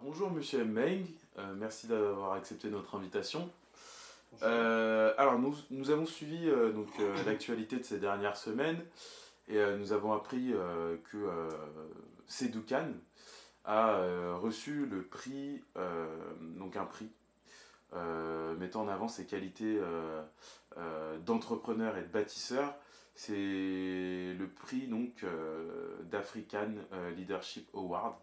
Bonjour Monsieur Meng, merci d'avoir accepté notre invitation. Bonjour. Alors nous avons suivi l'actualité de ces dernières semaines et nous avons appris que Seydou Khan a reçu le prix, donc un prix mettant en avant ses qualités d'entrepreneur et de bâtisseur. C'est le prix d'African Leadership Award.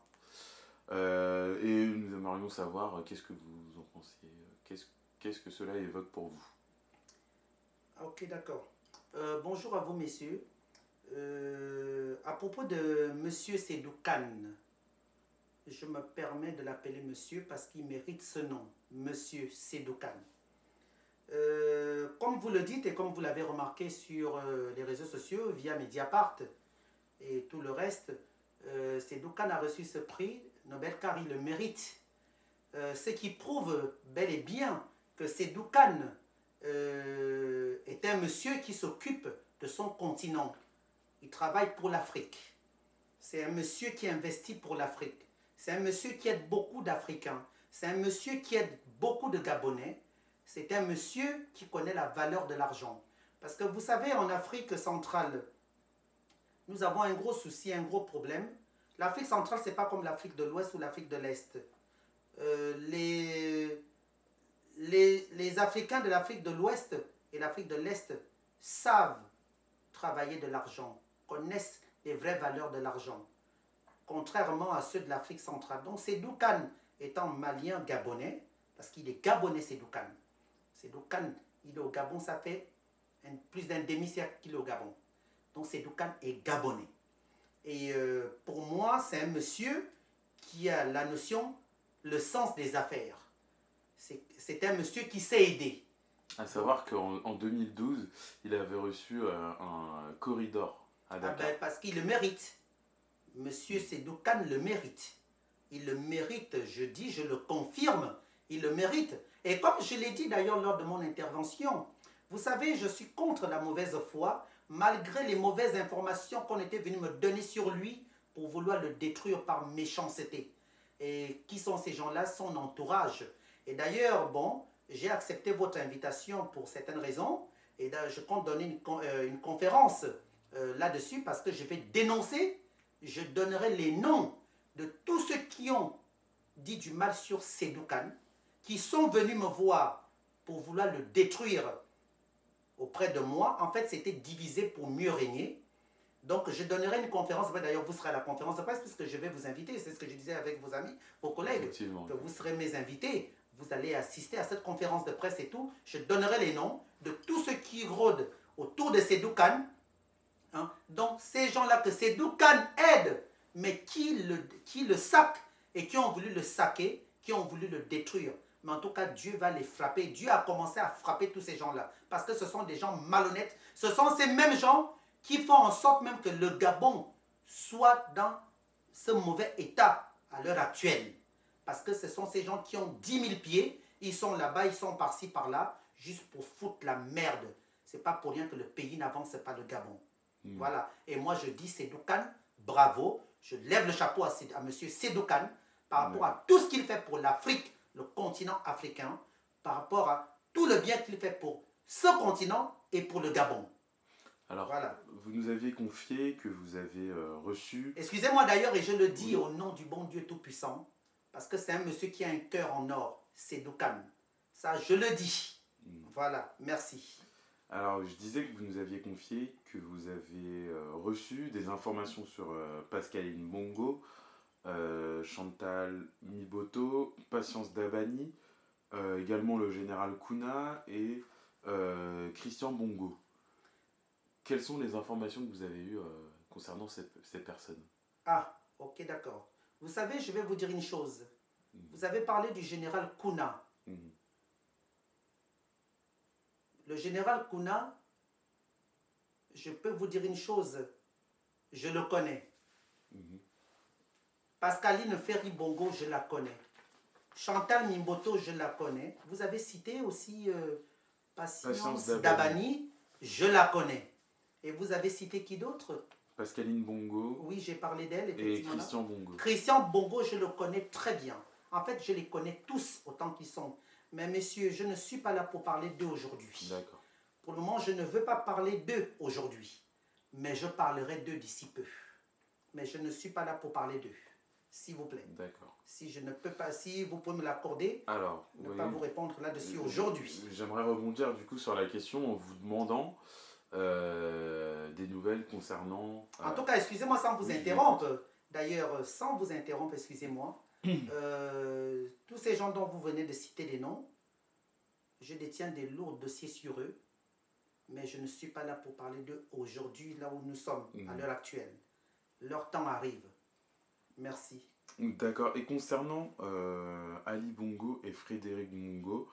Et nous aimerions savoir qu'est-ce que vous en pensiez, qu'est-ce que cela évoque pour vous. Ok, d'accord. Bonjour à vous, messieurs. À propos de Monsieur Seydou Khan, je me permets de l'appeler Monsieur parce qu'il mérite ce nom, Monsieur Seydou Khan. Comme vous le dites et comme vous l'avez remarqué sur les réseaux sociaux, via Mediapart et tout le reste, Seydou Khan a reçu ce prix Nobel car il le mérite. Ce qui prouve bel et bien que Seydou Khan est un monsieur qui s'occupe de son continent. Il travaille pour l'Afrique. C'est un monsieur qui investit pour l'Afrique. C'est un monsieur qui aide beaucoup d'Africains. C'est un monsieur qui aide beaucoup de Gabonais. C'est un monsieur qui connaît la valeur de l'argent. Parce que vous savez, en Afrique centrale, nous avons un gros souci, un gros problème. L'Afrique centrale, ce n'est pas comme l'Afrique de l'Ouest ou l'Afrique de l'Est. Les Africains de l'Afrique de l'Ouest et l'Afrique de l'Est savent travailler de l'argent, connaissent les vraies valeurs de l'argent, contrairement à ceux de l'Afrique centrale. Donc Seydou Khan étant malien gabonais, parce qu'il est gabonais Seydou Khan. Seydou Khan, il est au Gabon, ça fait plus d'un demi-siècle qu'il est au Gabon. Donc Seydou Khan est gabonais. Et pour moi, c'est un monsieur qui a la notion, le sens des affaires. C'est un monsieur qui sait aider. À savoir qu'en 2012, il avait reçu un corridor à Dakar. Parce qu'il le mérite. Monsieur Seydou Khan le mérite. Il le mérite, je dis, je le confirme. Il le mérite. Et comme je l'ai dit d'ailleurs lors de mon intervention, vous savez, je suis contre la mauvaise foi, malgré les mauvaises informations qu'on était venu me donner sur lui pour vouloir le détruire par méchanceté. Et qui sont ces gens-là? Son entourage. Et d'ailleurs, bon, j'ai accepté votre invitation pour certaines raisons. Et je compte donner une conférence là-dessus parce que je vais dénoncer, je donnerai les noms de tous ceux qui ont dit du mal sur Seydou Khan, qui sont venus me voir pour vouloir le détruire auprès de moi. En fait, c'était divisé pour mieux régner. Donc, je donnerai une conférence. D'ailleurs, vous serez à la conférence de presse puisque je vais vous inviter. C'est ce que je disais avec vos amis, vos collègues. Que vous serez mes invités. Vous allez assister à cette conférence de presse et tout. Je donnerai les noms de tous ceux qui rôdent autour de Seydou Khan. Hein? Donc, ces gens-là que Seydou Khan aide, mais qui le saquent et qui ont voulu le saquer, qui ont voulu le détruire. Mais en tout cas, Dieu va les frapper. Dieu a commencé à frapper tous ces gens-là. Parce que ce sont des gens malhonnêtes. Ce sont ces mêmes gens qui font en sorte même que le Gabon soit dans ce mauvais état à l'heure actuelle. Parce que ce sont ces gens qui ont 10 000 pieds, ils sont là-bas, ils sont par-ci, par-là, juste pour foutre la merde. Ce n'est pas pour rien que le pays n'avance pas, le Gabon. Voilà. Et moi, je dis Seydou Khan, bravo. Je lève le chapeau à M. Seydou Khan par rapport à tout ce qu'il fait pour l'Afrique, le continent africain, par rapport à tout le bien qu'il fait pour ce continent et pour le Gabon. Alors, voilà. Vous nous aviez confié que vous avez reçu... Excusez-moi d'ailleurs, et je le dis au nom du bon Dieu Tout-Puissant, parce que c'est un monsieur qui a un cœur en or, Seydou Khan. Ça, je le dis. Voilà, merci. Alors, je disais que vous nous aviez confié que vous avez reçu des informations sur Pascaline Bongo, Chantal Miboto, Patience Dabani, également le général Kouna et Christian Bongo. Quelles sont les informations que vous avez eues concernant ces personnes? Ah, ok, d'accord. Vous savez, je vais vous dire une chose. Vous avez parlé du général Kouna. Le général Kouna, je peux vous dire une chose. Je le connais. Pascaline Ferry Bongo, je la connais. Chantal Mimboto, je la connais. Vous avez cité aussi Patience Dabani, je la connais. Et vous avez cité qui d'autre? Pascaline Bongo. Oui, j'ai parlé d'elle. Et Christian Bongo. Christian Bongo, je le connais très bien. En fait, je les connais tous autant qu'ils sont. Mais messieurs, je ne suis pas là pour parler d'eux aujourd'hui. D'accord. Pour le moment, je ne veux pas parler d'eux aujourd'hui. Mais je parlerai d'eux d'ici peu. Mais je ne suis pas là pour parler d'eux. S'il vous plaît. D'accord. Si je ne peux pas, si vous pouvez me l'accorder, Alors, ne pas vous répondre là-dessus aujourd'hui. J'aimerais rebondir du coup sur la question en vous demandant des nouvelles concernant... En tout cas, excusez-moi sans vous interrompre. D'ailleurs, sans vous interrompre, excusez-moi. Tous ces gens dont vous venez de citer des noms, je détiens des lourds dossiers sur eux, mais je ne suis pas là pour parler d'eux aujourd'hui, là où nous sommes, à l'heure actuelle. Leur temps arrive. Merci. D'accord. Et concernant Ali Bongo et Frédéric Bongo,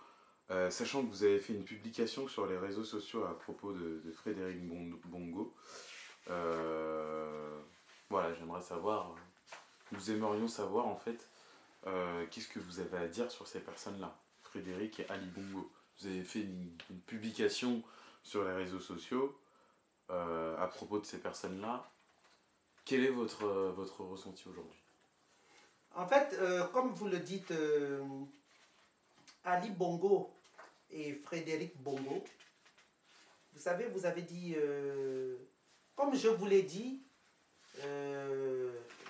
sachant que vous avez fait une publication sur les réseaux sociaux à propos de Frédéric Bongo, voilà, j'aimerais savoir, nous aimerions savoir en fait, qu'est-ce que vous avez à dire sur ces personnes-là, Frédéric et Ali Bongo. Vous avez fait une publication sur les réseaux sociaux à propos de ces personnes-là. Quel est votre ressenti aujourd'hui? En fait, comme vous le dites, Ali Bongo et Frédéric Bongo, vous savez, vous avez dit, comme je vous l'ai dit,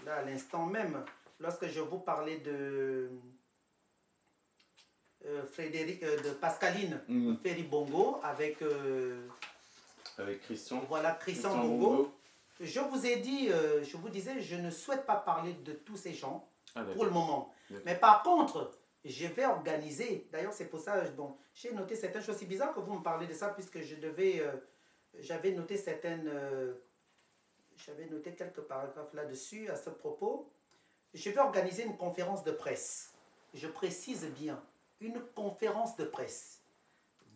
là à l'instant même, lorsque je vous parlais de de Pascaline Ferry Bongo avec Christian. Voilà, Christian Bongo. Je vous ai dit, je vous disais, je ne souhaite pas parler de tous ces gens pour le moment. Mais par contre, je vais organiser, d'ailleurs c'est pour ça, bon, j'ai noté certaines choses. C'est bizarre que vous me parlez de ça puisque je devais, j'avais noté j'avais noté quelques paragraphes là-dessus à ce propos. Je vais organiser une conférence de presse. Je précise bien, une conférence de presse.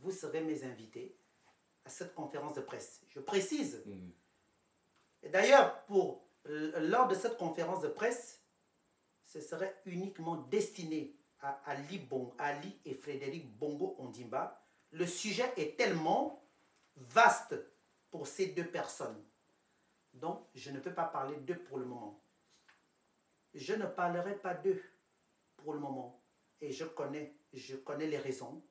Vous serez mes invités à cette conférence de presse. Je précise. Et d'ailleurs, lors de cette conférence de presse, ce serait uniquement destiné à Ali et Frédéric Bongo Ondimba. Le sujet est tellement vaste pour ces deux personnes. Donc, je ne peux pas parler d'eux pour le moment. Je ne parlerai pas d'eux pour le moment. Et je connais les raisons.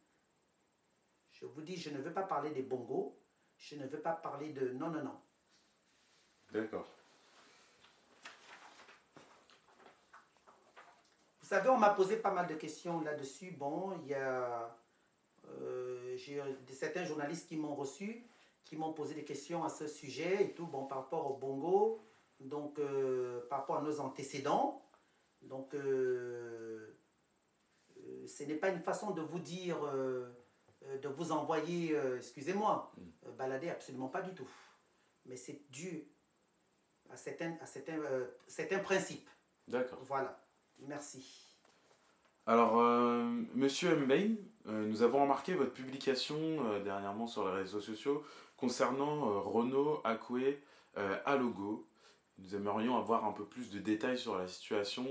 Je vous dis, je ne veux pas parler des bongos. Je ne veux pas parler de... Non, non, non. D'accord. Vous savez, on m'a posé pas mal de questions là-dessus. Bon, il y a... j'ai certains journalistes qui m'ont reçu, qui m'ont posé des questions à ce sujet et tout, bon, par rapport au bongo, donc par rapport à nos antécédents. Donc, ce n'est pas une façon de vous dire, de vous envoyer, excusez-moi, balader, absolument pas du tout. Mais c'est dû à certains principes. D'accord. Voilà, merci. Alors, Monsieur Mbaye, nous avons remarqué votre publication dernièrement sur les réseaux sociaux concernant Renaud Akoué Alogo. Nous aimerions avoir un peu plus de détails sur la situation,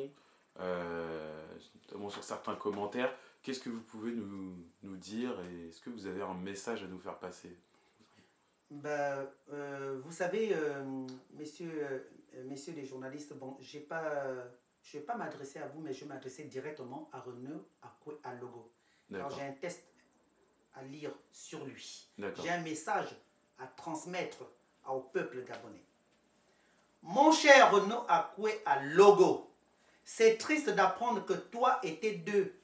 notamment sur certains commentaires. Qu'est-ce que vous pouvez nous dire et est-ce que vous avez un message à nous faire passer? Ben, vous savez, messieurs les journalistes, bon, je ne vais pas m'adresser à vous, mais je vais m'adresser directement à Renaud Akoué Alogo. Alors j'ai un test à lire sur lui. J'ai un message à transmettre au peuple gabonais. Mon cher Renaud Akoué Alogo, c'est triste d'apprendre que toi et tes deux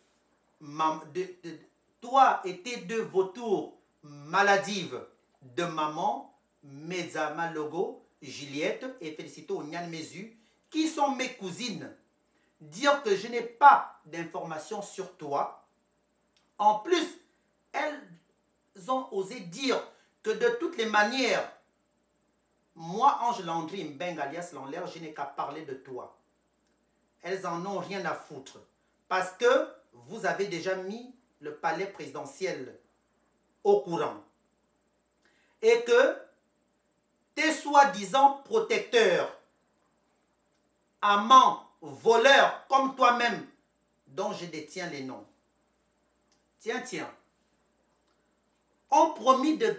vautours maladives de maman, Mezama Logo, Juliette et Félicito Onyan Mesu, qui sont mes cousines, dire que je n'ai pas d'informations sur toi. En plus, elles ont osé dire que de toutes les manières, moi, Ange Landry Mbeng alias Lanler, je n'ai qu'à parler de toi. Elles en ont rien à foutre. Parce que vous avez déjà mis le palais présidentiel au courant. Et que tes soi-disant protecteurs, amants, voleurs, comme toi-même, dont je détiens les noms, tiens, ont promis de te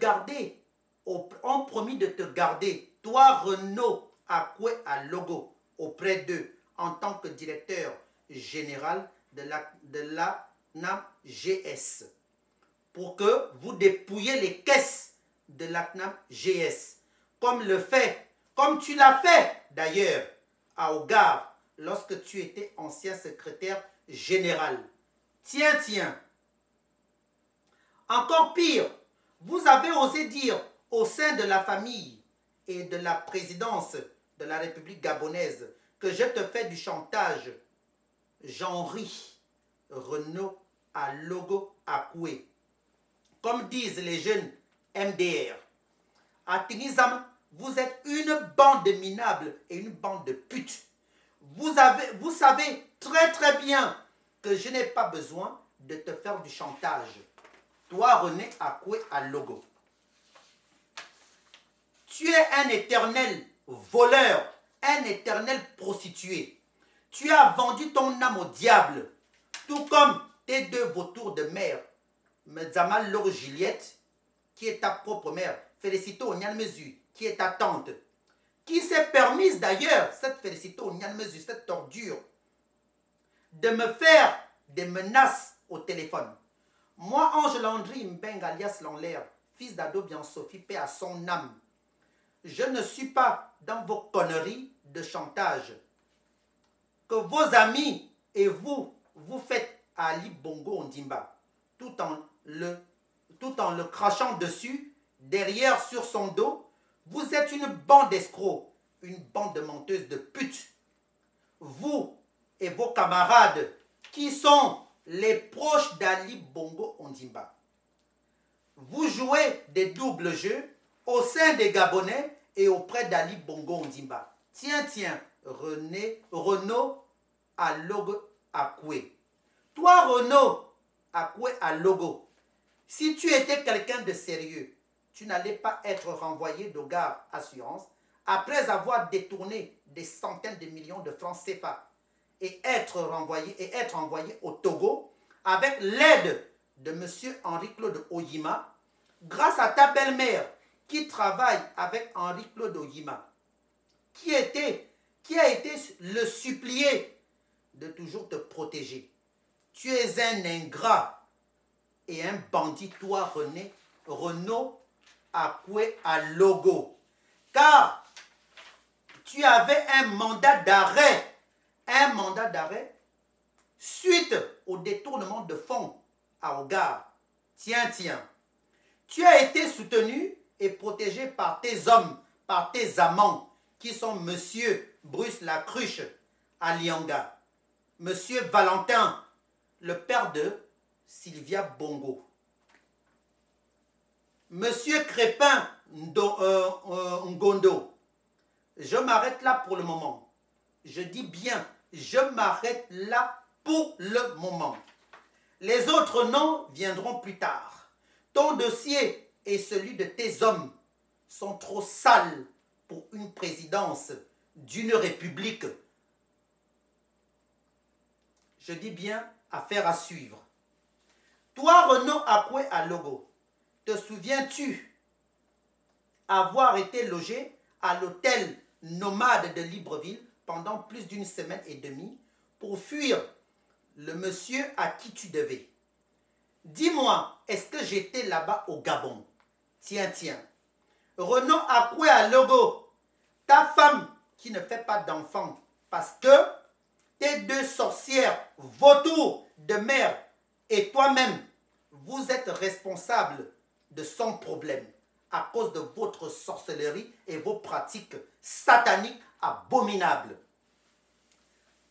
garder, toi Renaud Akoué Alogo, auprès d'eux, en tant que directeur général de la CNAM GS pour que vous dépouillez les caisses de la CNAM GS, comme tu l'as fait d'ailleurs à Hogar lorsque tu étais ancien secrétaire général. Tiens. Encore pire, vous avez osé dire au sein de la famille et de la présidence de la République gabonaise que je te fais du chantage. Jean-Ri Renaud à Logo Akoué. Comme disent les jeunes MDR. À Tinizam, vous êtes une bande de minables et une bande de putes. Vous savez très bien que je n'ai pas besoin de te faire du chantage. Toi, René Akoué à Logo. Tu es un éternel voleur, un éternel prostitué. Tu as vendu ton âme au diable, tout comme tes deux vautours de mère, Medzama Logo Juliette, qui est ta propre mère, Félicito Nyanmezu, qui est ta tante, qui s'est permise d'ailleurs, cette Félicito Nyanmezu, cette tordure, de me faire des menaces au téléphone. Moi, Ange Landry Mbeng alias Lanlaire, fils d'Ado Bien Sophie, paix à son âme, je ne suis pas dans vos conneries de chantage que vos amis et vous faites à Ali Bongo Ondimba, tout en le crachant dessus, derrière, sur son dos. Vous êtes une bande d'escrocs, une bande de menteuses, de putes. Vous et vos camarades qui sont les proches d'Ali Bongo Ondimba. Vous jouez des doubles jeux au sein des Gabonais et auprès d'Ali Bongo Ondimba. Tiens, Renaud à Logo Akoué. Toi, Renaud Akoué à Logo, si tu étais quelqu'un de sérieux, tu n'allais pas être renvoyé d'Hogar Assurance après avoir détourné des centaines de millions de francs CFA et être envoyé au Togo avec l'aide de M. Henri-Claude Oyima, grâce à ta belle-mère qui travaille avec Henri-Claude Oyima, qui a été le supplié de toujours te protéger. Tu es un ingrat et un bandit, toi, Renaud Akoué à Logo. Car tu avais un mandat d'arrêt suite au détournement de fonds à Hogar. Tiens. Tu as été soutenu et protégé par tes hommes, par tes amants, qui sont Monsieur Bruce Lacruche à Lianga, Monsieur Valentin, le père de Sylvia Bongo, Monsieur Crépin Ngondo. Je m'arrête là pour le moment. Je dis bien, je m'arrête là pour le moment. Les autres noms viendront plus tard. Ton dossier et celui de tes hommes sont trop sales pour une présidence d'une république. Je dis bien, affaire à suivre. Toi, Renaud Akoué à Logo, te souviens-tu avoir été logé à l'hôtel Nomade de Libreville pendant plus d'une semaine et demie pour fuir le monsieur à qui tu devais? Dis-moi, est-ce que j'étais là-bas au Gabon? Tiens. Renaud Akoué à Logo, ta femme qui ne fait pas d'enfant parce que tes deux sorcières, vautours de mère et toi-même, vous êtes responsables de son problème à cause de votre sorcellerie et vos pratiques sataniques abominables.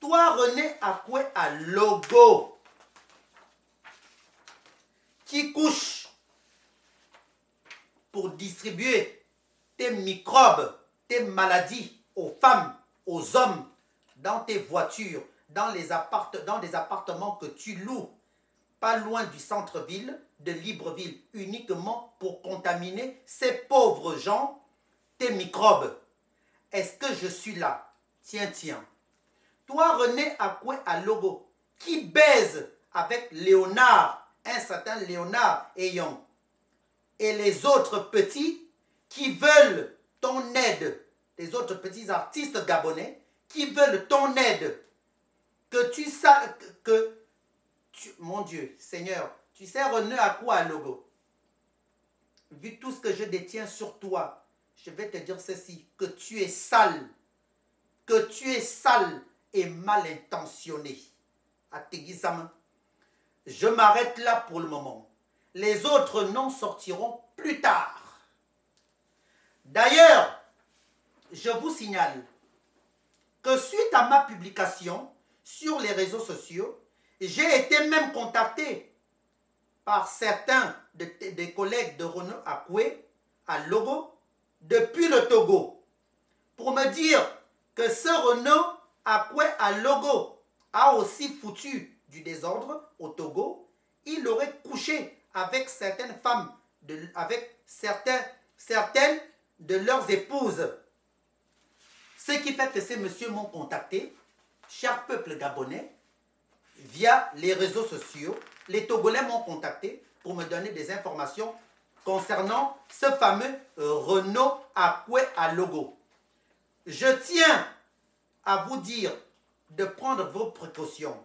Toi, René Akoué à Logo, qui couche pour distribuer tes microbes, tes maladies aux femmes, aux hommes, dans tes voitures, dans des appartements que tu loues, pas loin du centre-ville de Libreville, uniquement pour contaminer ces pauvres gens, tes microbes. Est-ce que je suis là? Tiens. Toi, René Akoué à Logo, qui baise avec Léonard, un certain Léonard Eyon, et les autres petits qui veulent ton aide, les autres petits artistes gabonais qui veulent ton aide, que mon Dieu, Seigneur, tu sais, René à quoi à logo? Vu tout ce que je détiens sur toi, je vais te dire ceci, que tu es sale, et mal intentionné. Ategisama. Je m'arrête là pour le moment. Les autres noms sortiront plus tard. D'ailleurs, je vous signale que suite à ma publication sur les réseaux sociaux, j'ai été même contacté par certains des collègues de Renaud Akoué à Logo depuis le Togo pour me dire que ce Renaud Akoué à Logo a aussi foutu du désordre au Togo. Il aurait couché avec certaines femmes, avec certaines de leurs épouses. Ce qui fait que ces messieurs m'ont contacté, cher peuple gabonais, via les réseaux sociaux. Les Togolais m'ont contacté pour me donner des informations concernant ce fameux Renaud Akoué à Logo. Je tiens à vous dire de prendre vos précautions.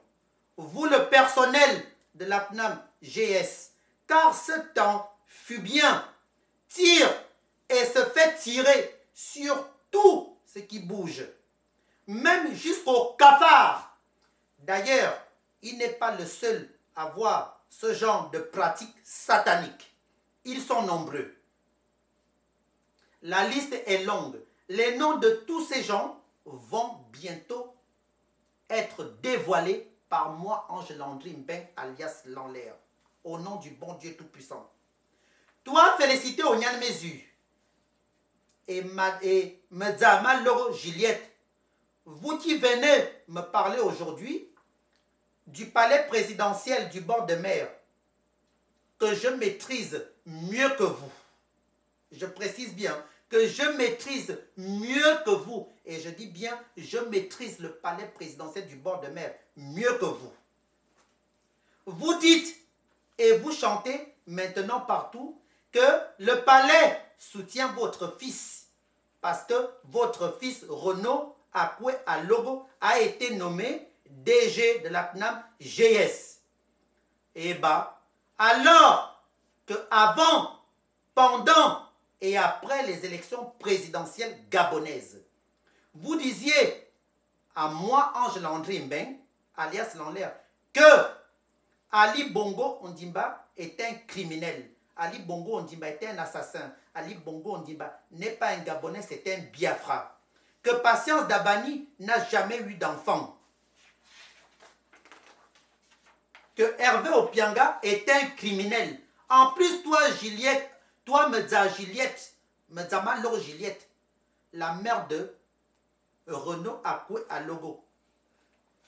Vous, le personnel de la PNAM GS, car ce temps fut bien, tire et se fait tirer sur tout ce qui bouge, même jusqu'au cafard. D'ailleurs, il n'est pas le seul à voir ce genre de pratiques sataniques. Ils sont nombreux. La liste est longue. Les noms de tous ces gens vont bientôt être dévoilés par moi, Ange Landry Mbeng, alias Lanlaire, au nom du bon Dieu Tout-Puissant. Toi, félicité au Nyan Mesu et Medzama Loro Juliette, vous qui venez me parler aujourd'hui du palais présidentiel du bord de mer, que je maîtrise mieux que vous. Je précise bien que je maîtrise mieux que vous. Et je dis bien, je maîtrise le palais présidentiel du bord de mer mieux que vous. Vous dites et vous chantez maintenant partout que le palais soutient votre fils. Parce que votre fils Renaud Akoué à Logo a été nommé DG de la PNAM GS. Et bah, alors que avant, pendant et après les élections présidentielles gabonaises, vous disiez à moi, Ange Landry Mbeng, alias Lanlaire, que Ali Bongo Ondimba est un criminel. Ali Bongo Ondimba est un assassin. Ali Bongo Ondimba n'est pas un Gabonais, c'est un Biafra. Que Patience Dabani n'a jamais eu d'enfant. Que Hervé Opianga est un criminel. En plus, toi, Juliette, toi, Medzama Loro Juliette, la mère de Renaud Akoué à Logo.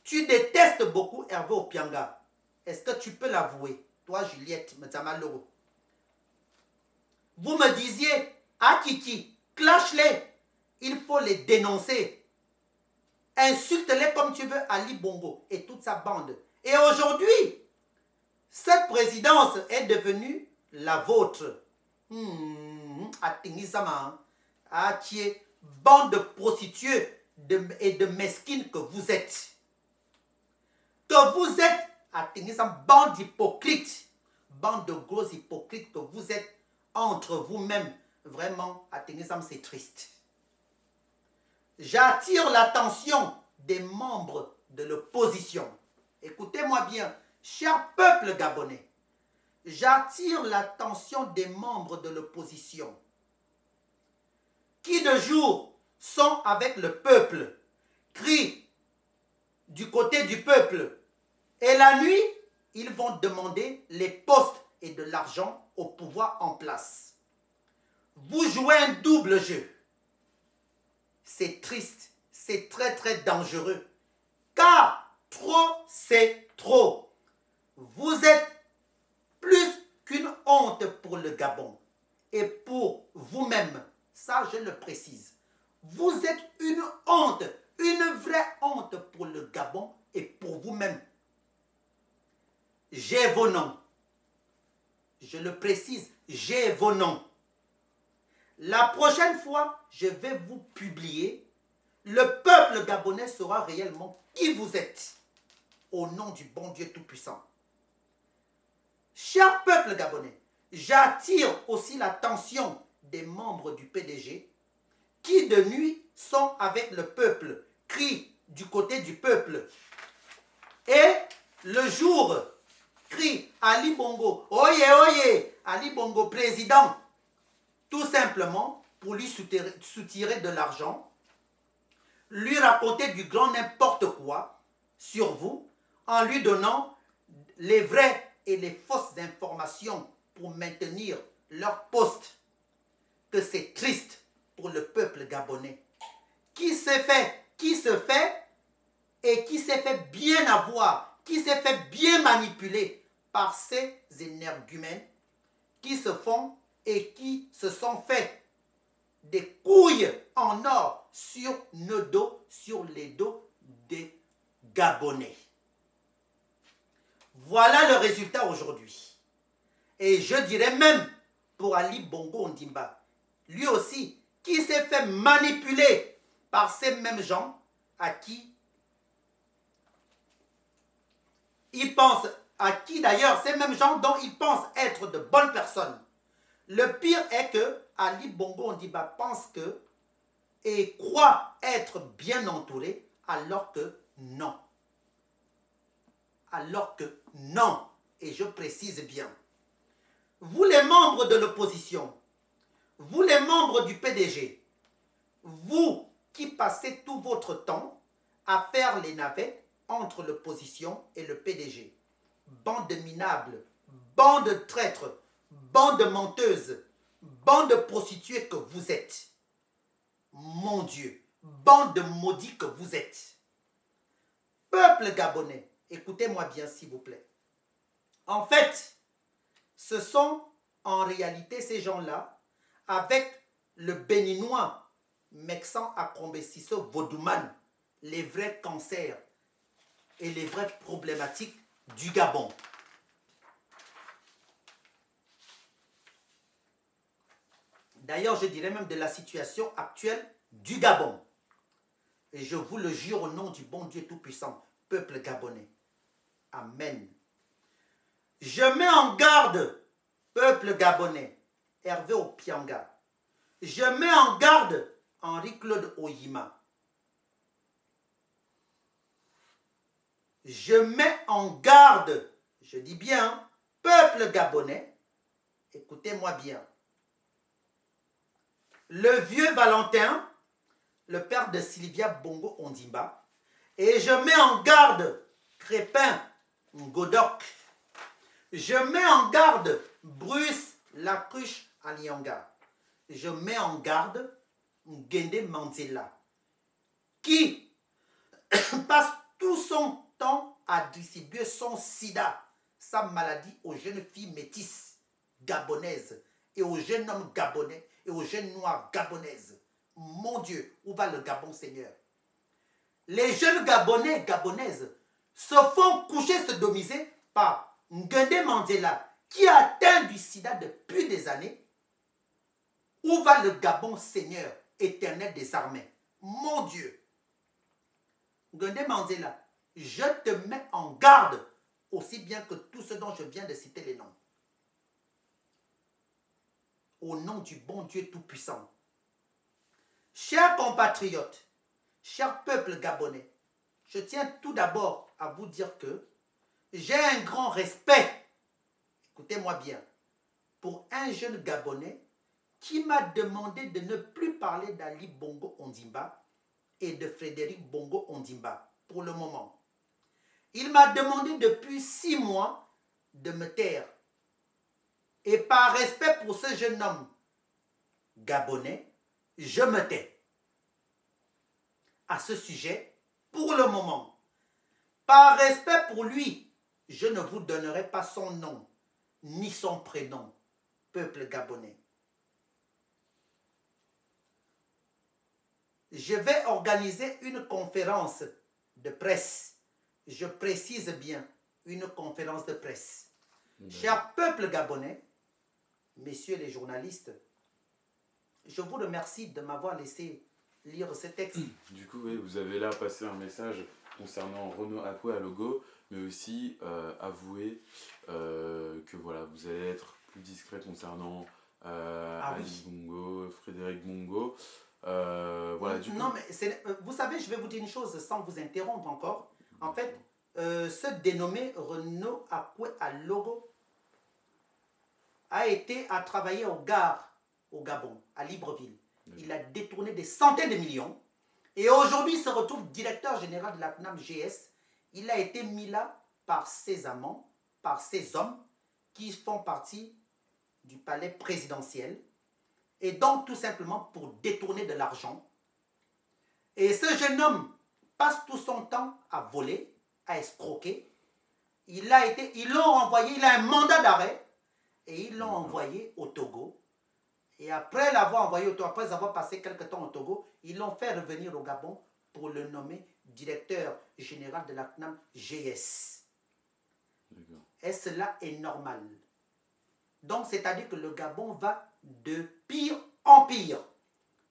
Tu détestes beaucoup Hervé Opianga. Est-ce que tu peux l'avouer, toi, Juliette Medzama Loro? Vous me disiez, ah Kiki, clash-les, il faut les dénoncer. Insulte-les comme tu veux, Ali Bongo et toute sa bande. Et aujourd'hui, cette présidence est devenue la vôtre. Qui est bande de prostituées et de mesquines que vous êtes. Que vous êtes, bande d'hypocrites, bande de gros hypocrites que vous êtes entre vous-même. Vraiment, c'est triste. J'attire l'attention des membres de l'opposition. Écoutez-moi bien, cher peuple gabonais. J'attire l'attention des membres de l'opposition qui de jour sont avec le peuple, crient du côté du peuple, et la nuit, ils vont demander les postes et de l'argent au pouvoir en place. Vous jouez un double jeu. C'est triste, c'est très très dangereux, car trop c'est trop. Vous êtes plus qu'une honte pour le Gabon et pour vous-même. Ça, je le précise. Vous êtes une honte, une vraie honte pour le Gabon et pour vous-même. J'ai vos noms. Je le précise, j'ai vos noms. La prochaine fois, je vais vous publier. Le peuple gabonais saura réellement qui vous êtes. Au nom du bon Dieu Tout-Puissant. Cher peuple gabonais, j'attire aussi l'attention des membres du PDG qui de nuit sont avec le peuple, crient du côté du peuple. Et le jour, crient Ali Bongo, oye, oye, Ali Bongo président, tout simplement pour lui soutirer de l'argent, lui raconter du grand n'importe quoi sur vous, en lui donnant les vraies et les fausses informations pour maintenir leur poste. Que c'est triste pour le peuple gabonais qui s'est fait et qui s'est fait bien avoir, qui s'est fait bien manipuler par ces énergumènes qui se font et qui se sont fait des couilles en or sur nos dos, sur les dos des Gabonais. Voilà le résultat aujourd'hui. Et je dirais même pour Ali Bongo Ondimba, lui aussi, qui s'est fait manipuler par ces mêmes gens à qui il pense, à qui d'ailleurs, ces mêmes gens dont il pense être de bonnes personnes. Le pire est que Ali Bongo Ondimba pense que et croit être bien entouré alors que non. Alors que non. Et je précise bien. Vous les membres de l'opposition, vous les membres du PDG, vous qui passez tout votre temps à faire les navettes entre l'opposition et le PDG, bande de minables, bande de traîtres, bande de menteuses, bande de prostituées que vous êtes. Mon Dieu, bande de maudits que vous êtes. Peuple gabonais, écoutez-moi bien s'il vous plaît. En fait, ce sont en réalité ces gens-là, avec le béninois Mexan Akombesiso Vodouman, les vrais cancers et les vraies problématiques du Gabon. D'ailleurs, je dirais même de la situation actuelle du Gabon. Et je vous le jure au nom du bon Dieu Tout-Puissant, peuple gabonais. Amen. Je mets en garde, peuple gabonais, Hervé Opianga. Je mets en garde Henri-Claude Oyima. Je mets en garde, je dis bien, peuple gabonais, écoutez-moi bien. Le vieux Valentin, le père de Sylvia Bongo Ondimba, et je mets en garde Crépin Ngodoc. Je mets en garde Bruce Lacruche Alianga. Je mets en garde Ngende Manzela, qui passe tout son temps à distribuer son sida, sa maladie aux jeunes filles métisses gabonaises et aux jeunes hommes gabonais et aux jeunes noirs gabonaises. Mon Dieu, où va le Gabon, Seigneur? Les jeunes Gabonais, Gabonaises se font coucher, se domiser par Ngende Mandela, qui a atteint du sida depuis des années. Où va le Gabon, Seigneur, éternel des armées? Mon Dieu. Ngende Mandela, je te mets en garde, aussi bien que tous ceux dont je viens de citer les noms. Au nom du bon Dieu Tout-Puissant. Chers compatriotes, chers peuples gabonais, je tiens tout d'abord à vous dire que j'ai un grand respect, écoutez-moi bien, pour un jeune Gabonais qui m'a demandé de ne plus parler d'Ali Bongo Ondimba et de Frédéric Bongo Ondimba pour le moment. Il m'a demandé depuis 6 mois de me taire. Et par respect pour ce jeune homme gabonais, je me tais à ce sujet pour le moment. Par respect pour lui, je ne vous donnerai pas son nom ni son prénom, peuple gabonais. Je vais organiser une conférence de presse. Je précise bien, une conférence de presse. Cher peuple gabonais, messieurs les journalistes, je vous remercie de m'avoir laissé lire ce texte. Du coup, oui, vous avez là passé un message concernant Renaud Akoué à Logo. mais aussi avouer que voilà, vous allez être plus discret concernant Ah Alice oui. Bongo, Frédéric Bongo. Voilà, du Non, coup. mais vous savez, je vais vous dire une chose sans vous interrompre encore. En Bien sûr. fait, ce dénommé Renaud Akwe Alogo a travaillé au Gard, au Gabon, à Libreville. Il a détourné des centaines de millions. Et aujourd'hui, il se retrouve directeur général de la CNAM GS. Il a été mis là par ses amants, par ses hommes qui font partie du palais présidentiel. Et donc, tout simplement pour détourner de l'argent. Et ce jeune homme passe tout son temps à voler, à escroquer. Ils l'ont envoyé, il a un mandat d'arrêt et ils l'ont D'accord. envoyé au Togo. Et après l'avoir envoyé au Togo, après avoir passé quelques temps au Togo, ils l'ont fait revenir au Gabon pour le nommer directeur général de la CNAM GS. D'accord. Et cela est normal. Donc, c'est-à-dire que le Gabon va de pire en pire.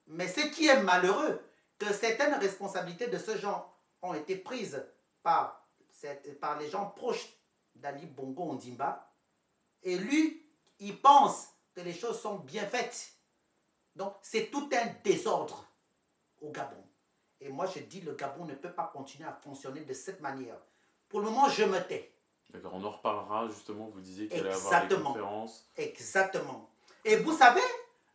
Mais ce qui est malheureux, que certaines responsabilités de ce genre ont été prises par les gens proches d'Ali Bongo Ondimba. Et lui, il pense que les choses sont bien faites. Donc, c'est tout un désordre au Gabon. Et moi, je dis, le Gabon ne peut pas continuer à fonctionner de cette manière. Pour le moment, je me tais. D'accord, on en reparlera justement. Vous disiez qu'il allait y avoir des Exactement. conférences. Exactement. Et vous savez,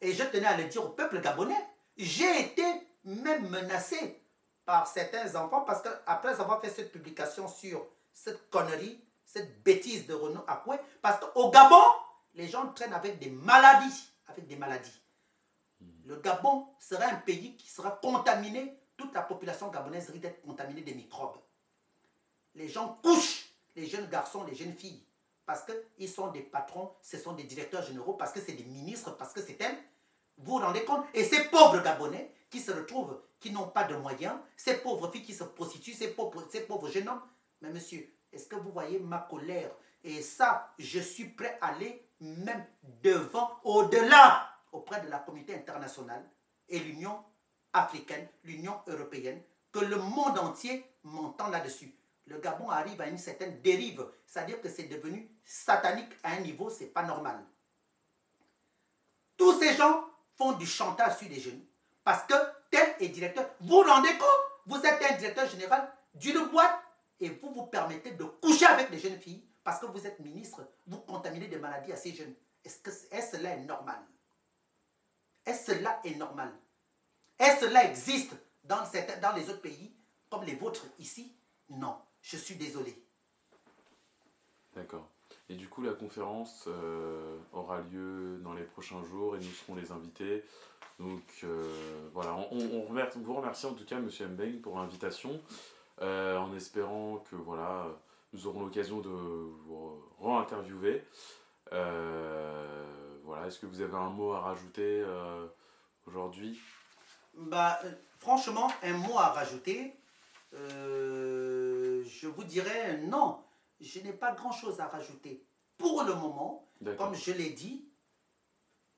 et je tenais à le dire au peuple gabonais, j'ai été même menacé par certains enfants parce qu'après avoir fait cette publication sur cette connerie, cette bêtise de Renaud Akwe, parce qu'au Gabon, les gens traînent avec des maladies. Avec des maladies. Le Gabon sera un pays qui sera contaminé, toute la population gabonaise risque d'être contaminée des microbes. Les gens couchent, les jeunes garçons, les jeunes filles, parce qu'ils sont des patrons, ce sont des directeurs généraux, parce que c'est des ministres, parce que c'est elles. Vous vous rendez compte? Et ces pauvres Gabonais qui se retrouvent, qui n'ont pas de moyens, ces pauvres filles qui se prostituent, ces pauvres jeunes hommes. Mais monsieur, est-ce que vous voyez ma colère? Et ça, je suis prêt à aller même devant, au-delà, auprès de la communauté internationale et l'Union africaine, l'Union européenne, que le monde entier m'entend là-dessus. Le Gabon arrive à une certaine dérive, c'est-à-dire que c'est devenu satanique à un niveau, c'est pas normal. Tous ces gens font du chantage sur les jeunes parce que tel est directeur. Vous vous rendez compte? Vous êtes un directeur général d'une boîte et vous vous permettez de coucher avec les jeunes filles parce que vous êtes ministre, vous contaminez des maladies à ces jeunes. Est-ce cela est normal? Est-ce cela est normal? Est-ce cela existe dans les autres pays comme les vôtres ici? Non, je suis désolé. D'accord. Et du coup, la conférence aura lieu dans les prochains jours et nous serons les invités. Donc voilà, vous remercie en tout cas, Monsieur Mbeng, pour l'invitation, en espérant que voilà, nous aurons l'occasion de vous re-interviewer. Voilà, est-ce que vous avez un mot à rajouter aujourd'hui? Bah, franchement, un mot à rajouter. Je vous dirais non. Je n'ai pas grand-chose à rajouter. Pour le moment, comme je l'ai dit,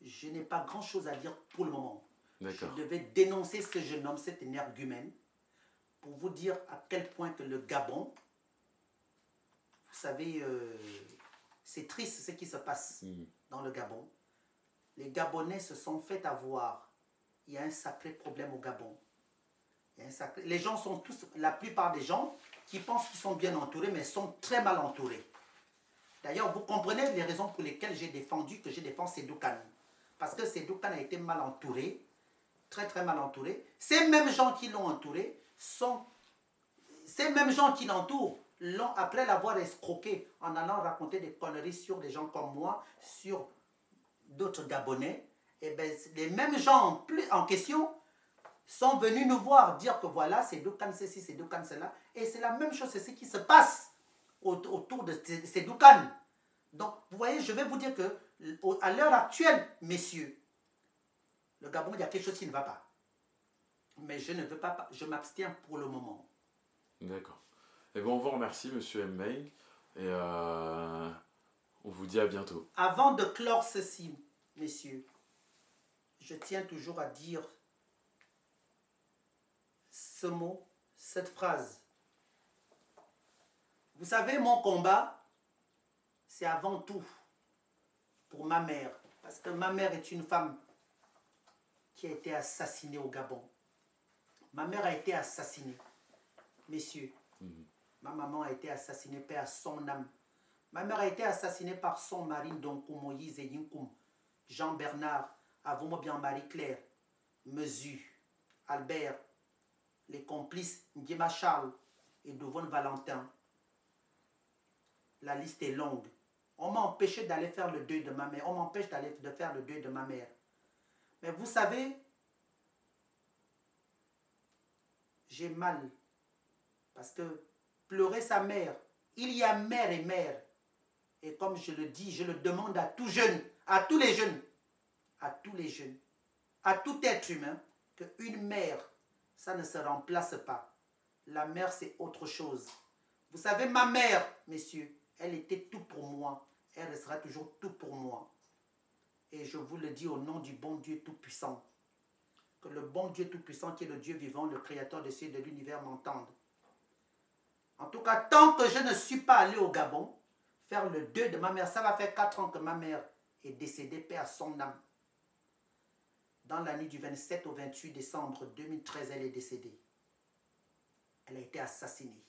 je n'ai pas grand-chose à dire pour le moment. Je devais dénoncer ce jeune homme, cet énergumène, pour vous dire à quel point que le Gabon, vous savez, c'est triste ce qui se passe dans le Gabon. Les Gabonais se sont fait avoir. Il y a un sacré problème au Gabon. Les gens sont tous, la plupart des gens qui pensent qu'ils sont bien entourés, mais sont très mal entourés. D'ailleurs, vous comprenez les raisons pour lesquelles j'ai défendu que je défends Sédou Kane. Parce que Sédou Kane a été mal entouré, très très mal entouré. Ces mêmes gens qui l'ont entouré ces mêmes gens qui l'entourent, après l'avoir escroqué en allant raconter des conneries sur des gens comme moi, sur d'autres Gabonais, et bien, les mêmes gens en question sont venus nous voir dire que voilà, c'est Doukan ceci, c'est Doukan cela. Et c'est la même chose, c'est ce qui se passe autour de ces Doukan. Donc, vous voyez, je vais vous dire que à l'heure actuelle, messieurs, le Gabon, il y a quelque chose qui ne va pas. Mais je ne veux pas, je m'abstiens pour le moment. D'accord. Et bon, on vous remercie, Monsieur Mbeng, et on vous dit à bientôt. Avant de clore ceci, messieurs, je tiens toujours à dire ce mot, cette phrase. Vous savez, mon combat, c'est avant tout pour ma mère. Parce que ma mère est une femme qui a été assassinée au Gabon. Ma mère a été assassinée. Messieurs, ma maman a été assassinée, paix à son âme. Ma mère a été assassinée par son mari, donc Moïse et Yinkoum, Jean-Bernard, Avomobian Marie-Claire, Mesu, Albert, les complices Nguema Charles et Dovon Valentin. La liste est longue. On m'a empêché d'aller faire le deuil de ma mère. On m'empêche de faire le deuil de ma mère. Mais vous savez, j'ai mal. Parce que pleurer sa mère, il y a mère et mère. Et comme je le dis, je le demande à tout jeune, à tous les jeunes, à tout être humain, qu'une mère, ça ne se remplace pas. La mère, c'est autre chose. Vous savez, ma mère, messieurs, elle était tout pour moi. Elle restera toujours tout pour moi. Et je vous le dis au nom du bon Dieu Tout-Puissant. Que le bon Dieu Tout-Puissant, qui est le Dieu vivant, le Créateur des cieux et de l'univers, m'entende. En tout cas, tant que je ne suis pas allé au Gabon, faire le deuil de ma mère, ça va faire 4 ans que ma mère est décédée, paix à son âme. Dans la nuit du 27 au 28 décembre 2013, elle est décédée. Elle a été assassinée.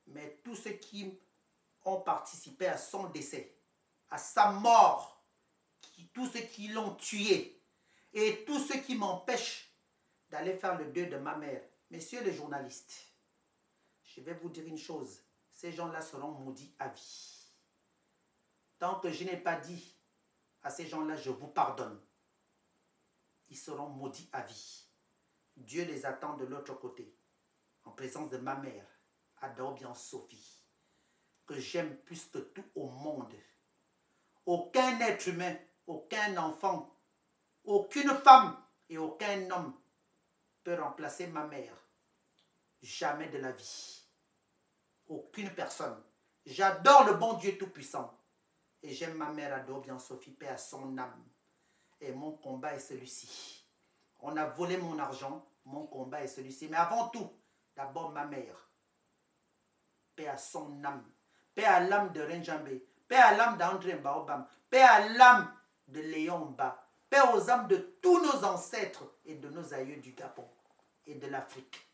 Mais tous ceux qui ont participé à son décès, à sa mort, tous ceux qui l'ont tué, et tous ceux qui m'empêchent d'aller faire le deuil de ma mère, messieurs les journalistes, je vais vous dire une chose, ces gens-là seront maudits à vie. Tant que je n'ai pas dit à ces gens-là, je vous pardonne, ils seront maudits à vie. Dieu les attend de l'autre côté, en présence de ma mère, Adaobian Sophie, que j'aime plus que tout au monde. Aucun être humain, aucun enfant, aucune femme et aucun homme peut remplacer ma mère. Jamais de la vie. Aucune personne. J'adore le bon Dieu Tout-Puissant. Et j'aime ma mère Adaobian Sophie, paix à son âme. Et mon combat est celui-ci. On a volé mon argent, mon combat est celui-ci. Mais avant tout, d'abord ma mère. Paix à son âme. Paix à l'âme de Renjambe. Paix à l'âme d'André Mbaobam. Paix à l'âme de Léon Mba. Paix aux âmes de tous nos ancêtres et de nos aïeux du Gabon et de l'Afrique.